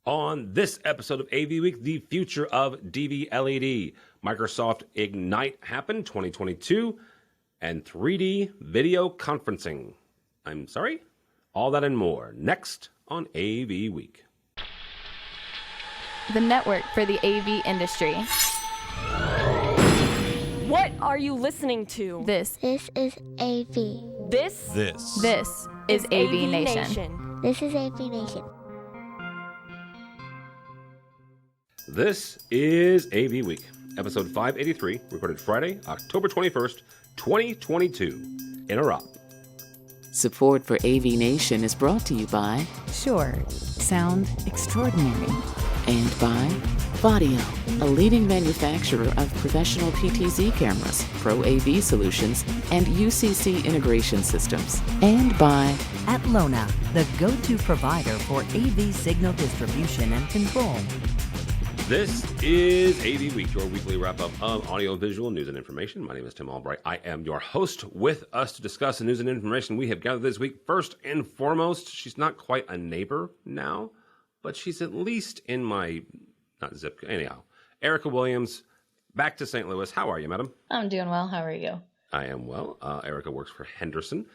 On this episode of AV Week, the future of DV LED, Microsoft Ignite happened 2022, and 3D video conferencing. I'm sorry? All that and more next on AV Week. The network for the AV industry. What are you listening to? This is AV. This is AVNation. This is AVNation. This is AV Week, episode 583, recorded Friday, October 21st, 2022. Interrupt. Support for AVNation is brought to you by Sure, sound extraordinary. and by Vadio, a leading manufacturer of professional PTZ cameras, Pro AV solutions, and UCC integration systems. And by Atlona, the go-to provider for AV signal distribution and control. This is AV Week, your weekly wrap-up of audio-visual news and information. My name is Tim Albright. I am your host. With us to discuss the news and information we have gathered this week. First and foremost, she's not quite a neighbor now, but she's at least in my, not zip, anyhow. Erica Williams, back to St. Louis. How are you, madam? I'm doing well. How are you? I am well. Erica works for Henderson,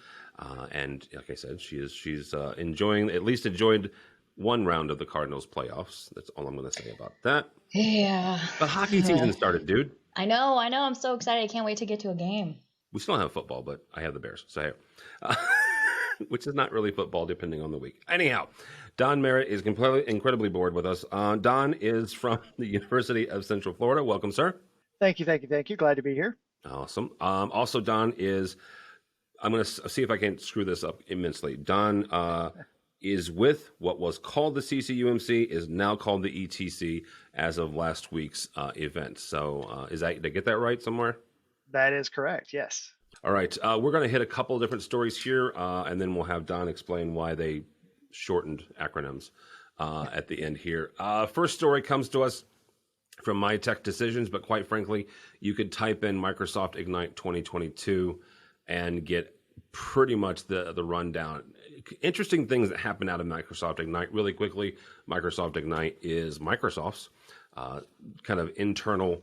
and like I said, she's enjoyed one round of the Cardinals playoffs. That's all I'm going to say about that. Yeah. But hockey season started, dude. I know. I'm so excited. I can't wait to get to a game. We still don't have football, but I have the Bears. So here. Which is not really football, depending on the week. Anyhow, Don Merritt is incredibly bored with us. Don is from the University of Central Florida. Welcome, sir. Thank you. Glad to be here. Awesome. Also, Don is, I'm going to see if I can screw this up immensely. Don is with what was called the CCUMC, is now called the ETC as of last week's event. So did I get that right somewhere? That is correct, yes. All right. We're going to hit a couple of different stories here, and then we'll have Don explain why they shortened acronyms at the end here. First story comes to us from My Tech Decisions, but quite frankly, you could type in Microsoft Ignite 2022 and get pretty much the rundown. Interesting things that happen out of Microsoft Ignite really quickly. Microsoft Ignite is Microsoft's kind of internal,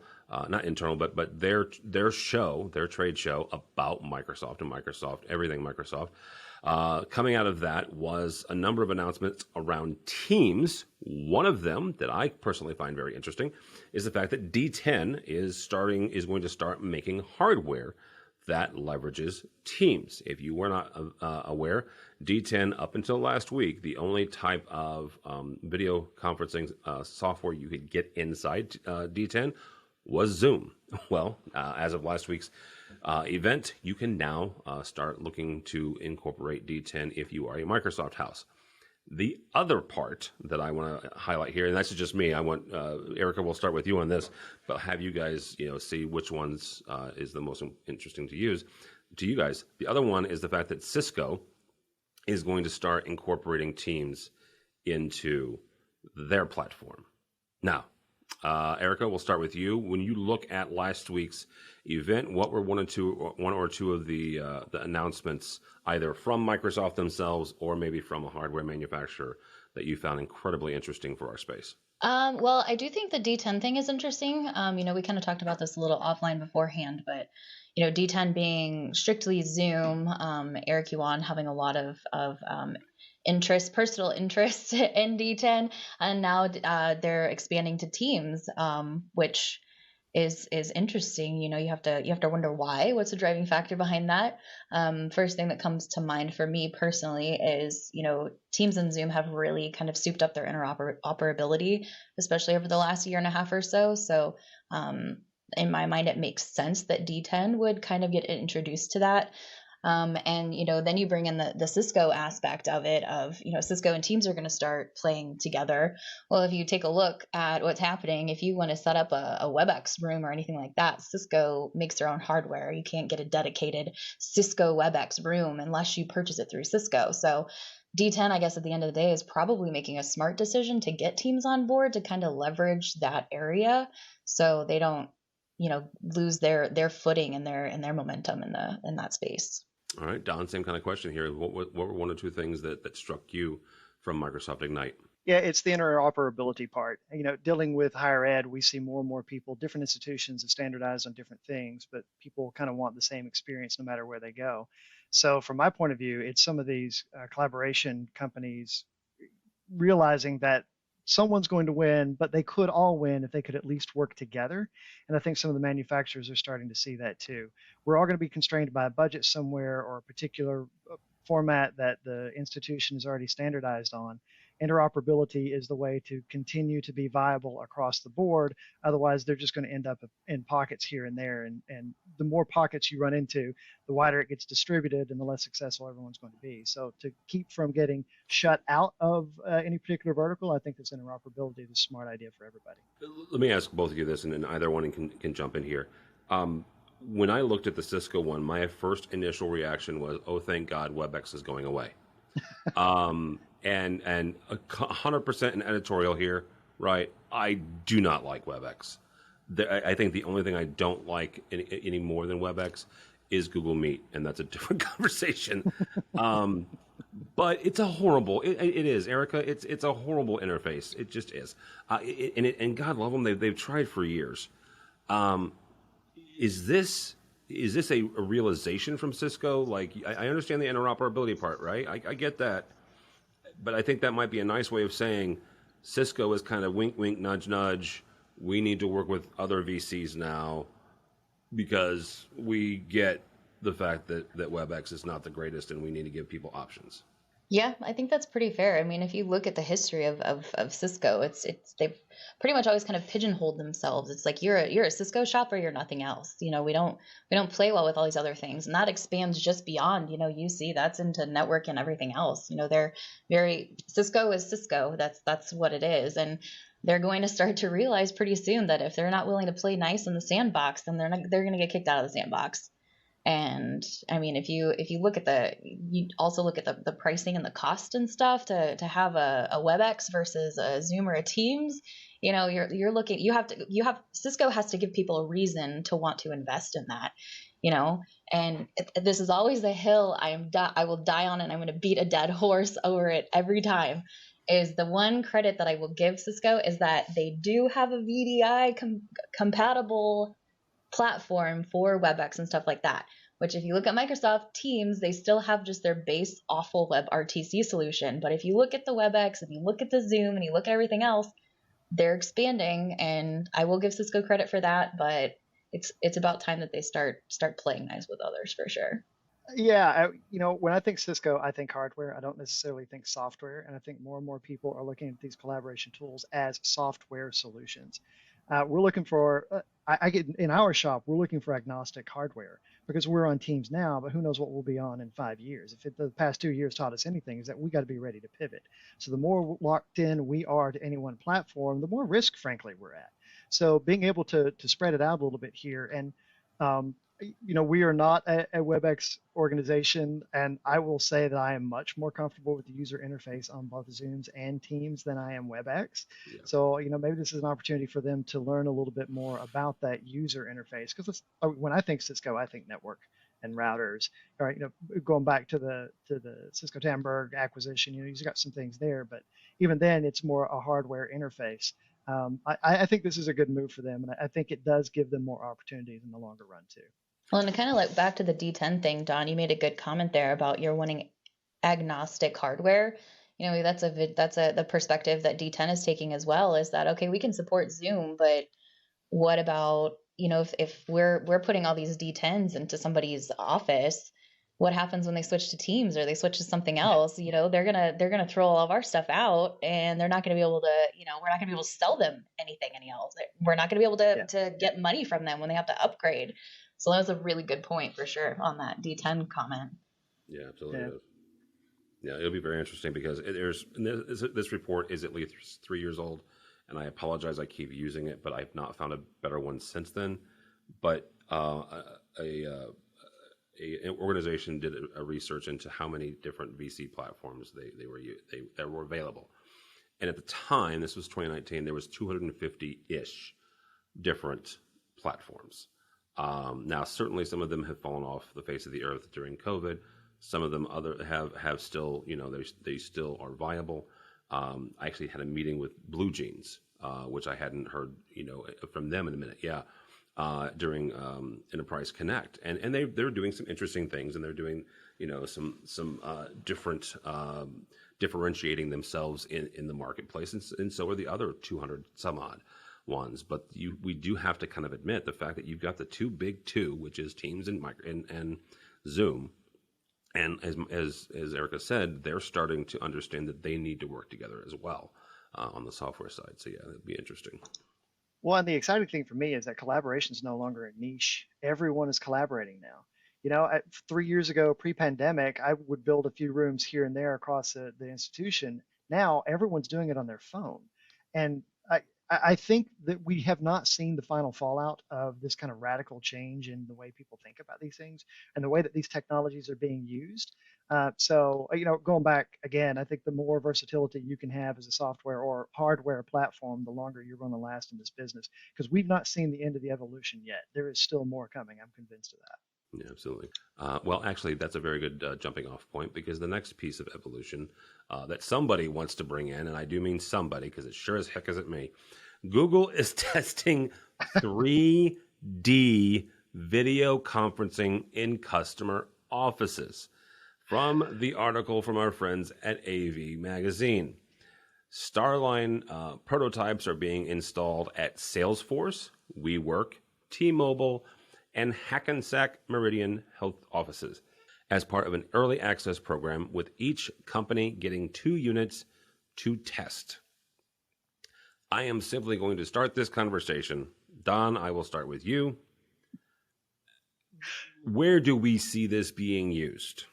not internal, but their trade show about Microsoft and Microsoft, everything Microsoft. Coming out of that was a number of announcements around Teams. One of them that I personally find very interesting is the fact that D10 is going to start making hardware that leverages Teams. If you were not aware, D10 up until last week, the only type of video conferencing software you could get inside D10 was Zoom. Well, as of last week's event, you can now start looking to incorporate D10 if you are a Microsoft house. The other part that I want to highlight here, and that's just me, I want Erica, we'll start with you on this, but have you guys, see which ones is the most interesting to you guys. The other one is the fact that Cisco is going to start incorporating Teams into their platform. Now, Erica, we'll start with you. When you look at last week's event, what were one or two of the announcements, either from Microsoft themselves or maybe from a hardware manufacturer, that you found incredibly interesting for our space? Well, I do think the D10 thing is interesting. We kind of talked about this a little offline beforehand, but D10 being strictly Zoom, Eric Yuan having a lot of personal interest in D10, and now they're expanding to Teams, which is interesting. You have to wonder why. What's the driving factor behind that? First thing that comes to mind for me personally is Teams and Zoom have really kind of souped up their interoperability, especially over the last year and a half or so. So in my mind, it makes sense that D10 would kind of get introduced to that. And then you bring in the Cisco aspect of it, of Cisco and Teams are going to start playing together. Well, if you take a look at what's happening, if you want to set up a WebEx room or anything like that, Cisco makes their own hardware. You can't get a dedicated Cisco WebEx room unless you purchase it through Cisco. So D10, I guess at the end of the day, is probably making a smart decision to get Teams on board to kind of leverage that area, so they don't lose their footing and their momentum in that space. All right, Don, same kind of question here. What were one or two things that struck you from Microsoft Ignite? Yeah, it's the interoperability part. Dealing with higher ed, we see more and more people, different institutions have standardized on different things, but people kind of want the same experience no matter where they go. So, from my point of view, it's some of these collaboration companies realizing that someone's going to win, but they could all win if they could at least work together. And I think some of the manufacturers are starting to see that too. We're all going to be constrained by a budget somewhere or a particular format that the institution is already standardized on. Interoperability is the way to continue to be viable across the board. Otherwise, they're just going to end up in pockets here and there. And the more pockets you run into, the wider it gets distributed and the less successful everyone's going to be. So to keep from getting shut out of any particular vertical, I think this interoperability is a smart idea for everybody. Let me ask both of you this, and then either one can jump in here. When I looked at the Cisco one, my first initial reaction was, "Oh, thank God, WebEx is going away." And 100% an editorial here, right? I do not like WebEx. I think the only thing I don't like any more than WebEx is Google Meet, and that's a different conversation. But it's a horrible. It is, Erica. It's a horrible interface. It just is. And God love them. They've tried for years. Is this a realization from Cisco? Like, I understand the interoperability part, right? I get that. But I think that might be a nice way of saying Cisco is kind of wink, wink, nudge, nudge. We need to work with other VCs now because we get the fact that WebEx is not the greatest and we need to give people options. Yeah, I think that's pretty fair. I mean, if you look at the history of Cisco, it's they've pretty much always kind of pigeonholed themselves. It's like you're a Cisco shop or you're nothing else. We don't play well with all these other things, and that expands just beyond UC. That's into network and everything else. They're very Cisco is Cisco. That's what it is, and they're going to start to realize pretty soon that if they're not willing to play nice in the sandbox, then they're going to get kicked out of the sandbox. And I mean, if you look at you also look at the pricing and the cost and stuff to have a WebEx versus a Zoom or a Teams, you're looking, Cisco has to give people a reason to want to invest in that, and this is always the hill I will die on, and I'm going to beat a dead horse over it every time. Is the one credit that I will give Cisco is that they do have a VDI compatible platform for WebEx and stuff like that, which if you look at Microsoft Teams, they still have just their base awful WebRTC solution. But if you look at the WebEx, if you look at the Zoom, and you look at everything else, they're expanding, and I will give Cisco credit for that, but it's about time that they start playing nice with others for sure. Yeah, when I think Cisco, I think hardware. I don't necessarily think software, and I think more and more people are looking at these collaboration tools as software solutions. We're looking for, I get in our shop, we're looking for agnostic hardware because we're on Teams now, but who knows what we'll be on in 5 years. If the past 2 years taught us anything, is that we got to be ready to pivot. So the more locked in we are to any one platform, the more risk, frankly, we're at. So being able to spread it out a little bit here, and we are not a WebEx organization, and I will say that I am much more comfortable with the user interface on both Zooms and Teams than I am WebEx. Yeah. So, maybe this is an opportunity for them to learn a little bit more about that user interface. Because when I think Cisco, I think network and routers. All right, going back to the Cisco Tandberg acquisition, you've got some things there, but even then, it's more a hardware interface. I think this is a good move for them, and I think it does give them more opportunities in the longer run too. Well, and kind of like back to the D10 thing, Don, you made a good comment there about you're wanting agnostic hardware. That's the perspective that D10 is taking as well, is that, okay, we can support Zoom, but what about, if we're putting all these D10s into somebody's office, what happens when they switch to Teams or they switch to something else? They're gonna throw all of our stuff out, and they're not gonna be able to, we're not gonna be able to sell them anything else. We're not gonna be able to get money from them when they have to upgrade. So that was a really good point for sure on that D10 comment. Yeah, absolutely. Yeah, it'll be very interesting because this report is at least 3 years old, and I apologize I keep using it, but I've not found a better one since then. But an organization did a research into how many different VC platforms that were available, and at the time, this was 2019, there was 250-ish different platforms. Now, certainly some of them have fallen off the face of the earth during COVID. Some of them have still, they still are viable. I actually had a meeting with Blue Jeans, which I hadn't heard, from them in a minute. Yeah. During Enterprise Connect, and they're doing some interesting things, and they're doing some different differentiating themselves in the marketplace, and so are the other 200 some odd ones. But we do have to kind of admit the fact that you've got the big two, which is Teams and Zoom, and as Erica said, they're starting to understand that they need to work together as well on the software side. So yeah, it'd be interesting. Well, and the exciting thing for me is that collaboration is no longer a niche. Everyone is collaborating now. 3 years ago, pre-pandemic, I would build a few rooms here and there across the institution. Now everyone's doing it on their phone. And I think that we have not seen the final fallout of this kind of radical change in the way people think about these things and the way that these technologies are being used. So, going back again, I think the more versatility you can have as a software or hardware platform, the longer you're going to last in this business, because we've not seen the end of the evolution yet. There is still more coming. I'm convinced of that. Yeah, absolutely. Well, actually, that's a very good jumping off point, because the next piece of evolution that somebody wants to bring in, and I do mean somebody because it sure as heck isn't me, Google is testing 3D video conferencing in customer offices. From the article from our friends at AV Magazine, Starline prototypes are being installed at Salesforce, WeWork, T-Mobile, and Hackensack Meridian Health offices as part of an early access program, with each company getting 2 units to test. I am simply going to start this conversation. Don, I will start with you. Where do we see this being used?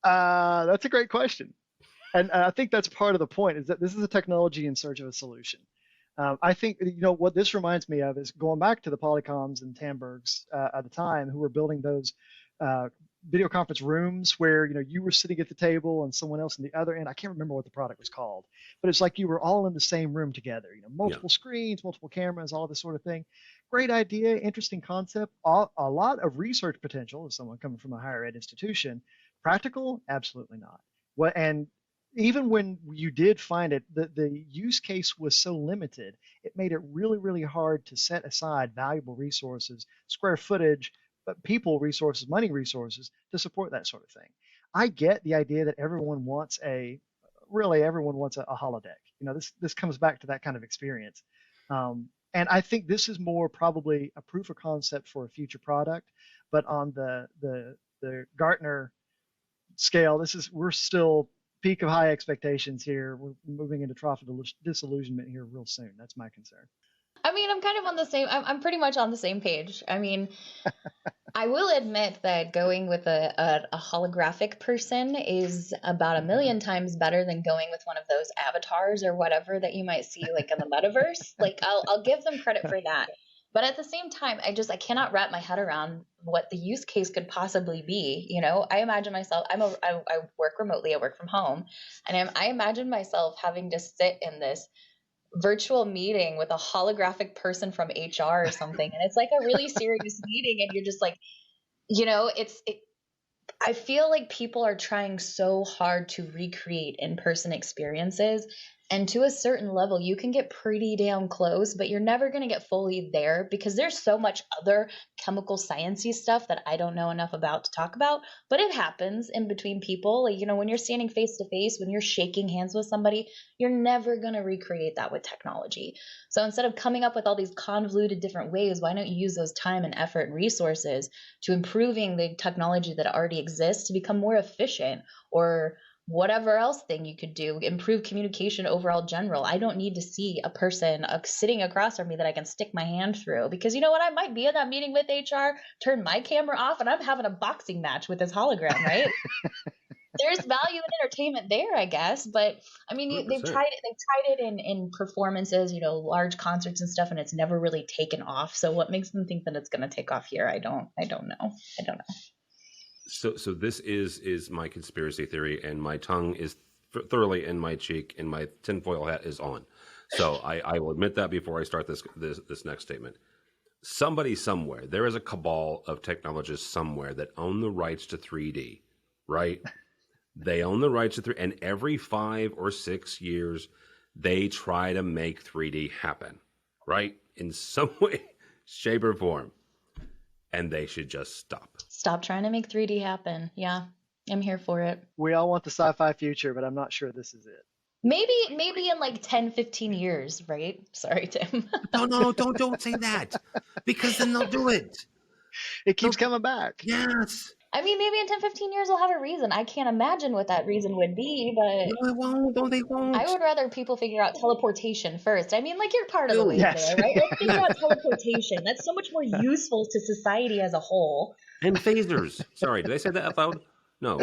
That's a great question. And I think that's part of the point, is that this is a technology in search of a solution. I think, what this reminds me of is going back to the Polycoms and Tambergs at the time, who were building those video conference rooms where, you were sitting at the table and someone else on the other end. I can't remember what the product was called, but it's like you were all in the same room together, multiple screens, multiple cameras, all this sort of thing. Great idea, interesting concept, a lot of research potential as someone coming from a higher ed institution. Practical? Absolutely not. And even when you did find it, the use case was so limited, it made it really, really hard to set aside valuable resources, square footage, but people resources, money resources to support that sort of thing. I get the idea that everyone wants a holodeck. This comes back to that kind of experience. And I think this is more probably a proof of concept for a future product, but on the Gartner scale, we're still peak of high expectations here. We're moving into trough of disillusionment here real soon. That's my concern. I mean, I'm kind of on the same, I'm pretty much on the same page. I mean, I will admit that going with a holographic person is about 1,000,000 times better than going with one of those avatars or whatever that you might see like in the metaverse. Like I'll give them credit for that. But at the same time, I cannot wrap my head around what the use case could possibly be. I imagine myself, I work remotely, I work from home, and I imagine myself having to sit in this virtual meeting with a holographic person from HR or something. And it's like a really serious meeting. And you're just like, I feel like people are trying so hard to recreate in-person experiences. And to a certain level, you can get pretty damn close, but you're never going to get fully there because there's so much other chemical sciencey stuff that I don't know enough about to talk about. But it happens in between people. Like, when you're standing face to face, when you're shaking hands with somebody, you're never going to recreate that with technology. So instead of coming up with all these convoluted different ways, why don't you use those time and effort and resources to improving the technology that already exists to become more efficient, or whatever else thing you could do, improve communication overall general. I don't need to see a person sitting across from me that I can stick my hand through, because you know what? I might be in that meeting with HR, turn my camera off, and I'm having a boxing match with this hologram, right? There's value in entertainment there, I guess. But I mean, they've tried it in performances, large concerts and stuff, and it's never really taken off. So what makes them think that it's going to take off here? I don't know. So this is my conspiracy theory, and my tongue is thoroughly in my cheek, and my tinfoil hat is on. So I will admit that before I start this next statement. Somebody somewhere, there is a cabal of technologists somewhere that own the rights to 3D, right? They own the rights to 3D, and every 5 or 6 years, they try to make 3D happen, right? In some way, shape, or form. And they should just stop. Stop trying to make 3D happen. Yeah, I'm here for it. We all want the sci-fi future, but I'm not sure this is it. Maybe in like 10, 15 years, right? Sorry, Tim. No, don't say that. Because then they'll do it. It keeps coming back. Yes. I mean, maybe in 10, 15 years we'll have a reason. I can't imagine what that reason would be, but No, it won't. No, they won't. I would rather people figure out teleportation first. I mean, like, you're part of the way Yes. there, right? Let's figure out teleportation. That's so much more useful to society as a whole. And phasers. Sorry, did I say that out loud? No.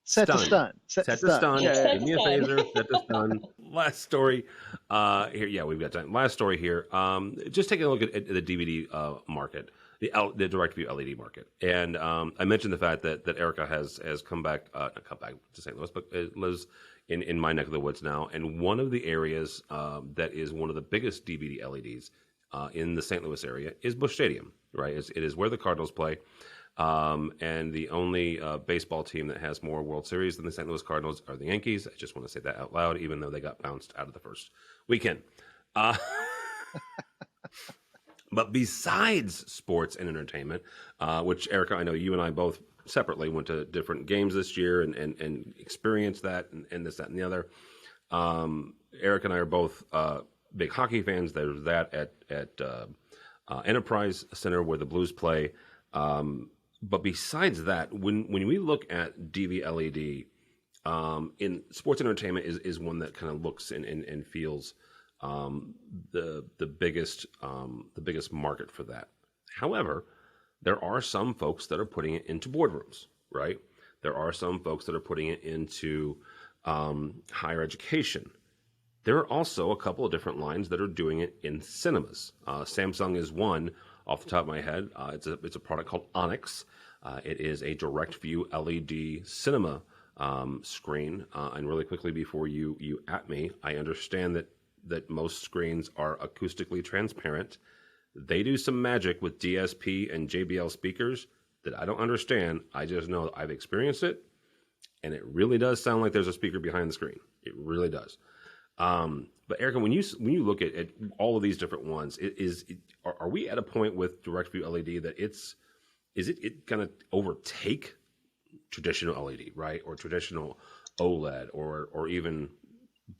Set to Stun. stun. Set to stun. Yeah. Give me a phaser. Set to stun. Last story. Here, yeah, we've got time. Last story here. Just taking a look at the DVD market, the direct-view LED market, and I mentioned the fact that Erica has come back, not come back to St. Louis, but lives in my neck of the woods now. And one of the areas that is one of the biggest DVD LEDs in the St. Louis area is Busch Stadium. Right, it is where the Cardinals play. And the only baseball team that has more World Series than the St. Louis Cardinals are the Yankees. I just want to say that out loud, even though they got bounced out of the first weekend. But besides sports and entertainment, which, Erica, I know you and I both separately went to different games this year and experienced that and this, that, and the other. Eric and I are both big hockey fans. There's that at Enterprise Center where the Blues play. But besides that, when we look at DV LED, in sports entertainment is one that kind of looks and feels the biggest market for that. However, there are some folks that are putting it into boardrooms, right? There are some folks that are putting it into higher education. There are also a couple of different lines that are doing it in cinemas. Samsung is one off the top of my head. It's a product called Onyx. It is a direct view LED cinema screen. And really quickly before you at me, I understand that most screens are acoustically transparent. They do some magic with DSP and JBL speakers that I don't understand. I just know I've experienced it, and it really does sound like there's a speaker behind the screen. It really does. But Erica, when you look at all of these different ones, are we at a point with direct view LED that is it going to overtake traditional LED, right, or traditional OLED, or even,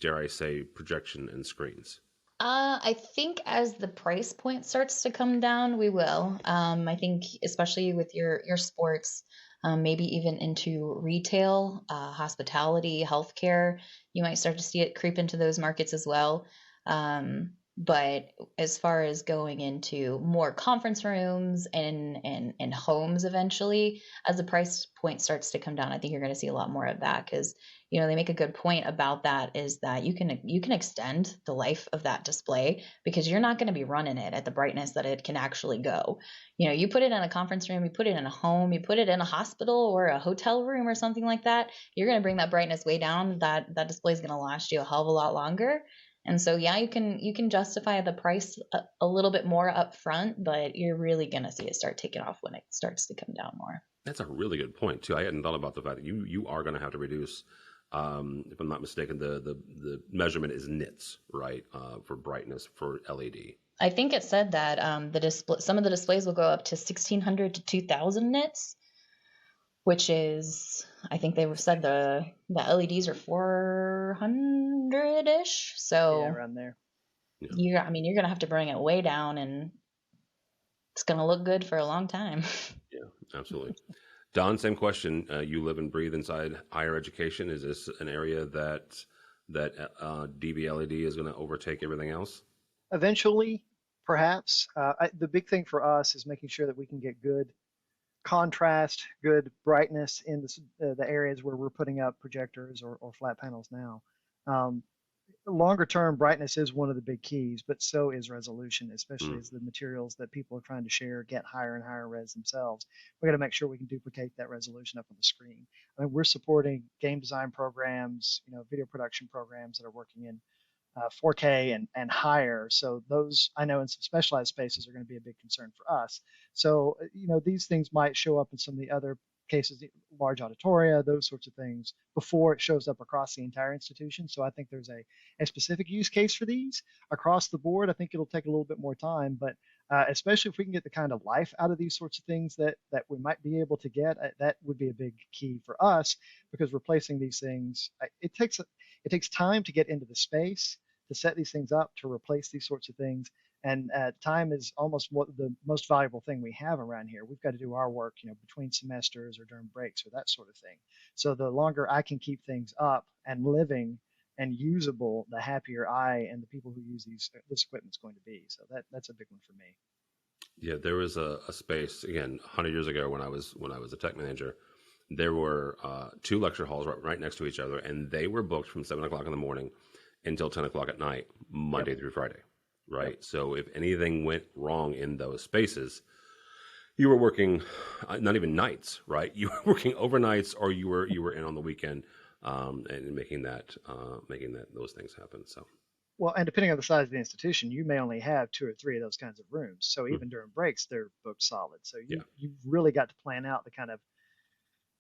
dare I say, projection and screens? I think as the price point starts to come down, we will. I think especially with your sports, maybe even into retail, hospitality, healthcare, you might start to see it creep into those markets as well. But as far as going into more conference rooms and homes eventually, as the price point starts to come down, I think you're going to see a lot more of that because, they make a good point about that is that you can extend the life of that display because you're not going to be running it at the brightness that it can actually go. You put it in a conference room, you put it in a home, you put it in a hospital or a hotel room or something like that, you're going to bring that brightness way down. That display is going to last you a hell of a lot longer. And so, yeah, you can justify the price a little bit more up front, but you're really going to see it start taking off when it starts to come down more. That's a really good point, too. I hadn't thought about the fact that you are going to have to reduce, if I'm not mistaken, the measurement is nits, right, for brightness for LED. I think it said that some of the displays will go up to 1,600 to 2,000 nits, which is, I think they said the LEDs are 400-ish. So Yeah, around there. you're going to have to bring it way down, and it's going to look good for a long time. Yeah, absolutely. Don, same question. You live and breathe inside higher education. Is this an area that DV LED is going to overtake everything else? Eventually, perhaps. The big thing for us is making sure that we can get good contrast, good brightness in the areas where we're putting up projectors or flat panels now. Longer term, brightness is one of the big keys, but so is resolution, especially as the materials that people are trying to share get higher and higher res themselves. We got to make sure we can duplicate that resolution up on the screen. I mean, we're supporting game design programs, video production programs that are working in 4K and higher. So those, I know, in some specialized spaces are going to be a big concern for us. So, these things might show up in some of the other cases, large auditoria, those sorts of things, before it shows up across the entire institution. So I think there's a specific use case for these across the board. I think it'll take a little bit more time, but especially if we can get the kind of life out of these sorts of things that we might be able to get, that would be a big key for us, because replacing these things, it takes time to get into the space, to set these things up, to replace these sorts of things. And time is almost the most valuable thing we have around here. We've got to do our work, between semesters or during breaks or that sort of thing. So the longer I can keep things up and living and usable, the happier I and the people who use this equipment is going to be. So that's a big one for me. Yeah, there was a space, again, 100 years ago when I was a tech manager. There were 2 lecture halls right next to each other, and they were booked from 7 o'clock in the morning until 10 o'clock at night, Monday through Friday. Right. Yep. So if anything went wrong in those spaces, you were working not even nights, right? You were working overnights, or you were in on the weekend, and making those things happen. So. Well, and depending on the size of the institution, you may only have 2 or 3 of those kinds of rooms. So even during breaks, they're booked solid. So you've really got to plan out the kind of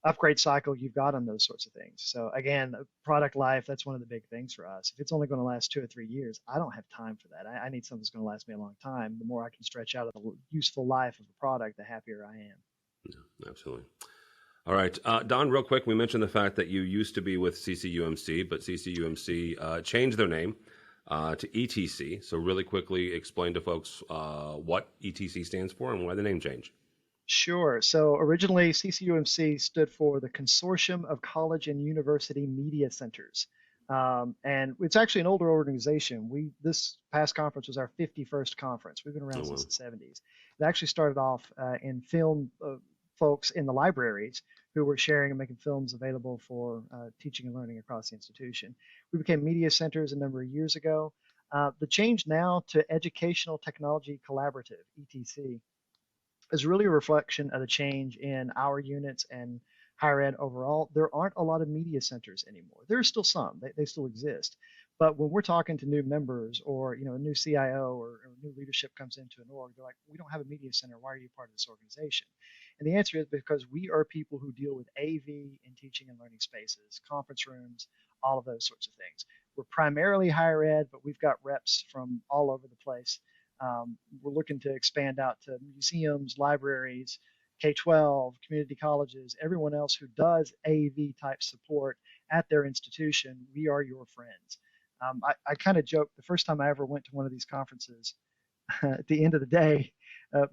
upgrade cycle you've got on those sorts of things. So again, product life, that's one of the big things for us. If it's only going to last 2 or 3 years, I don't have time for that. I need something that's going to last me a long time. The more I can stretch out of the useful life of the product, the happier I am. Yeah, absolutely. All right, Don, real quick, we mentioned the fact that you used to be with CCUMC, but CCUMC changed their name to ETC. So really quickly explain to folks what ETC stands for and why the name changed. Sure. So originally, CCUMC stood for the Consortium of College and University Media Centers. And it's actually an older organization. This past conference was our 51st conference. We've been around since the 70s. It actually started off in film folks in the libraries who were sharing and making films available for teaching and learning across the institution. We became media centers a number of years ago. The change now to Educational Technology Collaborative, ETC, is really a reflection of the change in our units and higher ed overall. There aren't a lot of media centers anymore. There are still some, they still exist. But when we're talking to new members, or a new CIO or new leadership comes into an org, they're like, we don't have a media center. Why are you part of this organization? And the answer is because we are people who deal with AV in teaching and learning spaces, conference rooms, all of those sorts of things. We're primarily higher ed, but we've got reps from all over the place. We're looking to expand out to museums, libraries, K-12, community colleges, everyone else who does AV type support at their institution. We are your friends. I kind of joke, the first time I ever went to one of these conferences, at the end of the day,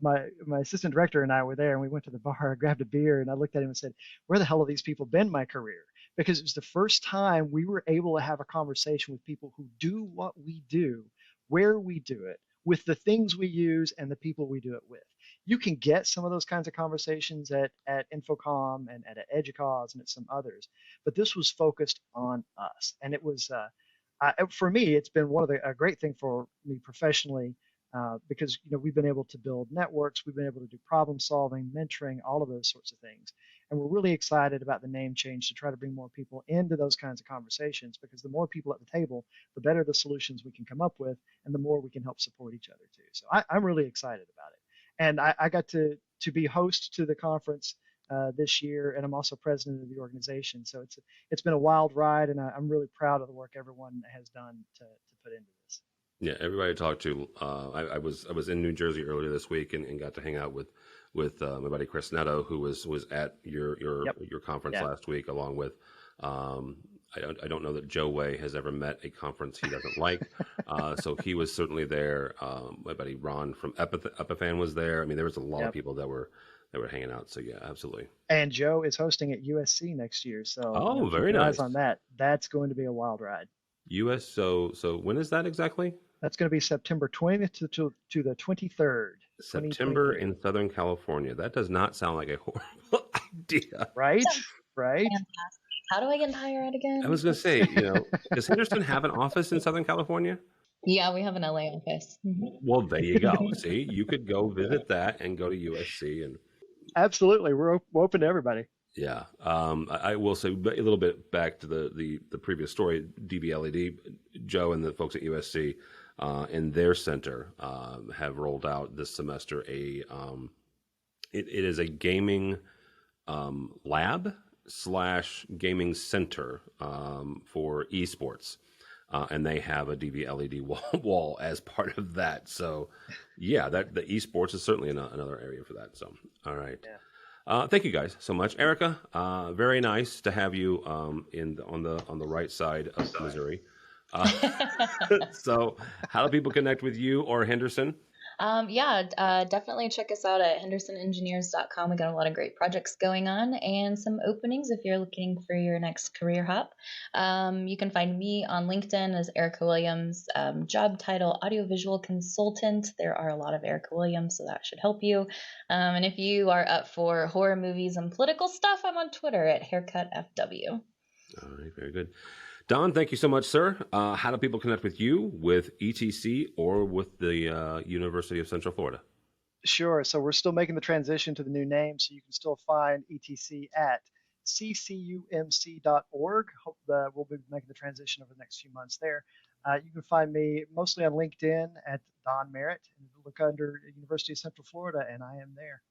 my assistant director and I were there, and we went to the bar, I grabbed a beer, and I looked at him and said, where the hell have these people been my career? Because it was the first time we were able to have a conversation with people who do what we do, where we do it, with the things we use and the people we do it with. You can get some of those kinds of conversations at Infocom and at EDUCAUSE and at some others, but this was focused on us. And it was, for me, it's been a great thing for me professionally, because we've been able to build networks, we've been able to do problem solving, mentoring, all of those sorts of things. And we're really excited about the name change to try to bring more people into those kinds of conversations, because the more people at the table, the better the solutions we can come up with, and the more we can help support each other too. So I'm really excited about it. And I got to be host to the conference this year, and I'm also president of the organization. So it's been a wild ride, and I'm really proud of the work everyone has done to put into this. Yeah, everybody I talked to, I was in New Jersey earlier this week and got to hang out with my buddy Chris Netto, who was at your conference last week, along with I don't know that Joe Way has ever met a conference he doesn't like, so he was certainly there. My buddy Ron from Epiphan was there. I mean, there was a lot of people that were hanging out. So yeah, absolutely. And Joe is hosting at USC next year, so very nice. On that, that's going to be a wild ride. So when is that exactly? That's going to be September 20th to the 23rd. September in Southern California. That does not sound like a horrible idea. Right? Fantastic. How do I get into higher ed again? I was going to say, does Henderson have an office in Southern California? Yeah, we have an LA office. Mm-hmm. Well, there you go. See, you could go visit that and go to USC. And absolutely. We're open to everybody. Yeah. I will say a little bit back to the previous story, DBLED, Joe and the folks at USC in their center have rolled out this semester it is a gaming lab / gaming center for esports. And they have a DV LED wall as part of that. So, yeah, that the esports is certainly another area for that. So, all right. Yeah. Thank you guys so much, Erica. Very nice to have you on the right side of Missouri. So, how do people connect with you or Henderson? Definitely check us out at hendersonengineers.com. We got a lot of great projects going on and some openings if you're looking for your next career hop. You can find me on LinkedIn as Erica Williams, job title audiovisual consultant. There are a lot of Erica Williams, so that should help you. And if you are up for horror movies and political stuff, I'm on Twitter at HaircutFW. All right, very good. Don, thank you so much, sir. How do people connect with you, with ETC, or with the University of Central Florida? Sure. So we're still making the transition to the new name, so you can still find ETC at ccumc.org. Hope that we'll be making the transition over the next few months there. You can find me mostly on LinkedIn at Don Merritt, and look under University of Central Florida, and I am there.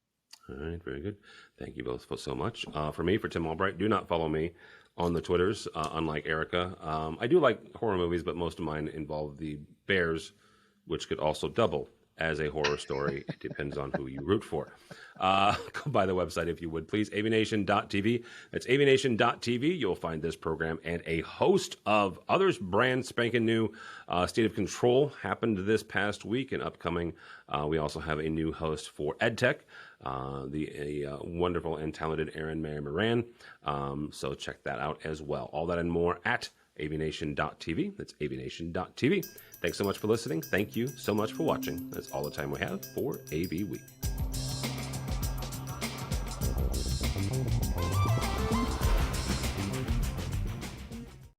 All right, very good. Thank you both so much. For me, for Tim Albright, do not follow me on the Twitters, unlike Erica. I do like horror movies, but most of mine involve the Bears, which could also double as a horror story. It depends on who you root for. Go by the website if you would, please, avnation.tv. That's avnation.tv. You'll find this program and a host of others, brand spanking new. State of Control happened this past week and upcoming. We also have a new host for EdTech, the wonderful and talented Erin Mary Moran. So check that out as well. All that and more at avnation.tv. That's avnation.tv. Thanks so much for listening. Thank you so much for watching. That's all the time we have for AV Week.